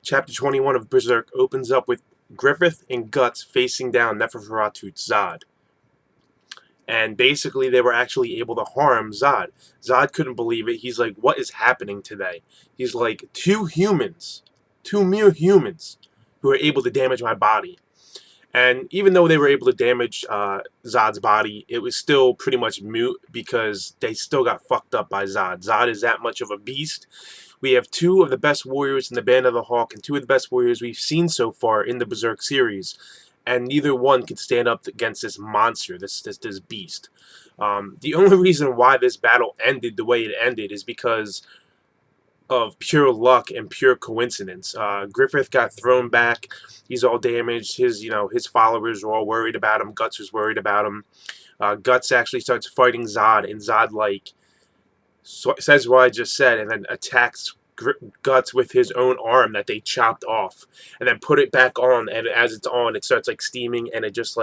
Chapter 21 of Berserk opens up with Griffith and Guts facing down Neferferatu's Zodd. And basically, they were actually able to harm Zodd. Zodd couldn't believe it. He's like, what is happening today? He's like, two mere humans, who are able to damage my body. And even though they were able to damage Zodd's body, it was still pretty much moot because they still got fucked up by Zodd. Zodd is that much of a beast. We have two of the best warriors in the Band of the Hawk and two of the best warriors we've seen so far in the Berserk series. And neither one could stand up against this monster, this beast. The only reason why this battle ended the way it ended is because of pure luck and pure coincidence. Griffith got thrown back. He's all damaged. His followers were all worried about him. Guts was worried about him. Guts actually starts fighting Zodd, and Zodd says what I just said, and then attacks Guts with his own arm that they chopped off, and then put it back on. And as it's on, it starts steaming, and it just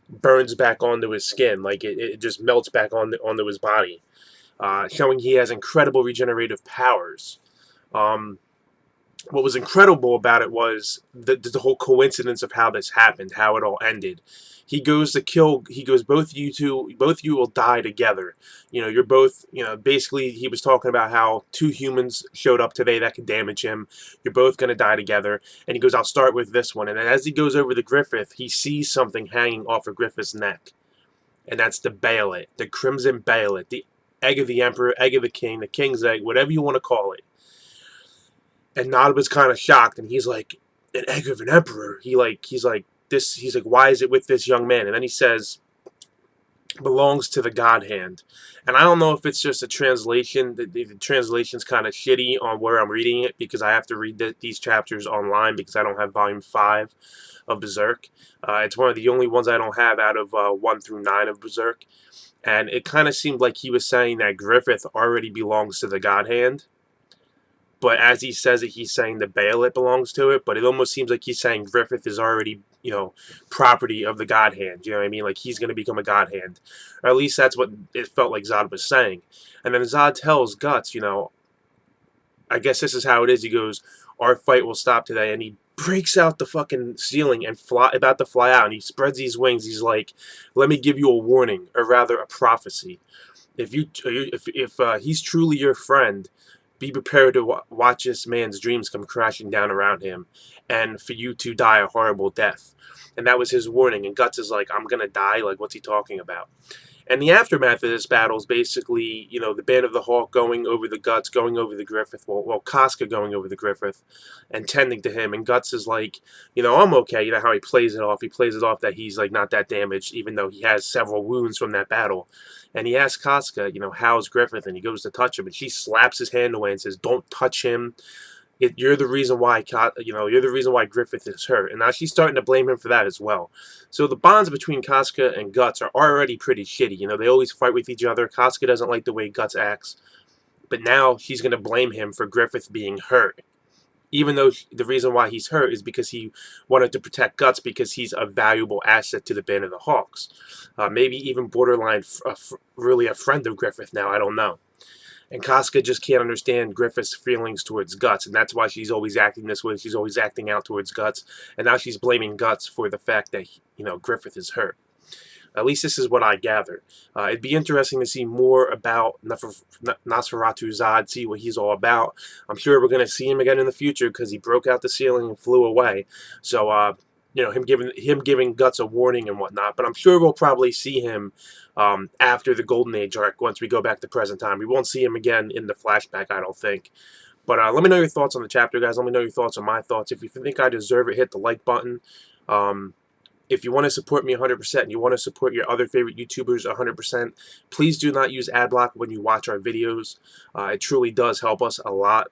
burns back onto his skin, it just melts back onto his body. Showing he has incredible regenerative powers. What was incredible about it was the whole coincidence of how this happened, how it all ended. He goes to kill. He goes, both you will die together. You're both. Basically, he was talking about how two humans showed up today that could damage him. You're both gonna die together. And he goes, I'll start with this one. And then as he goes over to Griffith, he sees something hanging off of Griffith's neck, and that's the Bayolet, the Crimson Bayolet, the egg of the Emperor, egg of the King, the King's egg, whatever you want to call it. And Nod was kind of shocked, and he's like, an egg of an Emperor? He's like, why is it with this young man? And then he says, belongs to the God Hand. And I don't know if it's just a translation. The translation's kind of shitty on where I'm reading it, because I have to read these chapters online because I don't have volume 5 of Berserk. It's one of the only ones I don't have out of 1 through 9 of Berserk. And it kind of seemed like he was saying that Griffith already belongs to the God Hand. But as he says it, he's saying the Bayolet belongs to it. But it almost seems like he's saying Griffith is already, property of the God Hand. You know what I mean? Like he's going to become a God Hand. Or at least that's what it felt like Zodd was saying. And then Zodd tells Guts, I guess this is how it is. He goes, our fight will stop today. And he breaks out the fucking ceiling and about to fly out. And he spreads these wings. He's like, let me give you a warning, or rather a prophecy. If he's truly your friend, be prepared to watch this man's dreams come crashing down around him, and for you to die a horrible death. And that was his warning. And Guts is like, I'm going to die? Like, what's he talking about? And the aftermath of this battle is basically, the Band of the Hawk going over the Guts, going over the Griffith, well, Casca going over the Griffith and tending to him. And Guts is like, I'm okay. You know how he plays it off? He plays it off that he's not that damaged, even though he has several wounds from that battle. And he asks Casca, how's Griffith? And he goes to touch him, and she slaps his hand away and says, don't touch him. You're the reason why, you're the reason why Griffith is hurt. And now she's starting to blame him for that as well. So the bonds between Casca and Guts are already pretty shitty. They always fight with each other. Casca doesn't like the way Guts acts. But now she's going to blame him for Griffith being hurt. Even though the reason why he's hurt is because he wanted to protect Guts, because he's a valuable asset to the Band of the Hawks. Maybe even borderline really a friend of Griffith now, I don't know. And Casca just can't understand Griffith's feelings towards Guts, and that's why she's always acting this way. She's always acting out towards Guts, and now she's blaming Guts for the fact that, Griffith is hurt. At least this is what I gather. It'd be interesting to see more about Nosferatu Zodd, see what he's all about. I'm sure we're going to see him again in the future because he broke out the ceiling and flew away. So, him giving Guts a warning and whatnot. But I'm sure we'll probably see him after the Golden Age arc once we go back to present time. We won't see him again in the flashback, I don't think. But let me know your thoughts on the chapter, guys. Let me know your thoughts on my thoughts. If you think I deserve it, hit the like button. If you want to support me 100% and you want to support your other favorite YouTubers 100%, please do not use ad block when you watch our videos. It truly does help us a lot.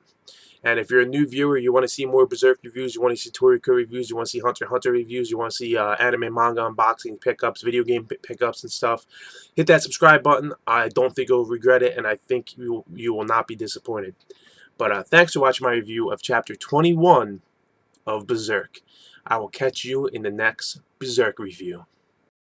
And if you're a new viewer, you want to see more Berserk reviews, you want to see Toriko reviews, you want to see Hunter x Hunter reviews, you want to see anime, manga unboxing, pickups, video game pickups and stuff, hit that subscribe button. I don't think you'll regret it, and I think you will not be disappointed. But thanks for watching my review of Chapter 21 of Berserk. I will catch you in the next Berserk review.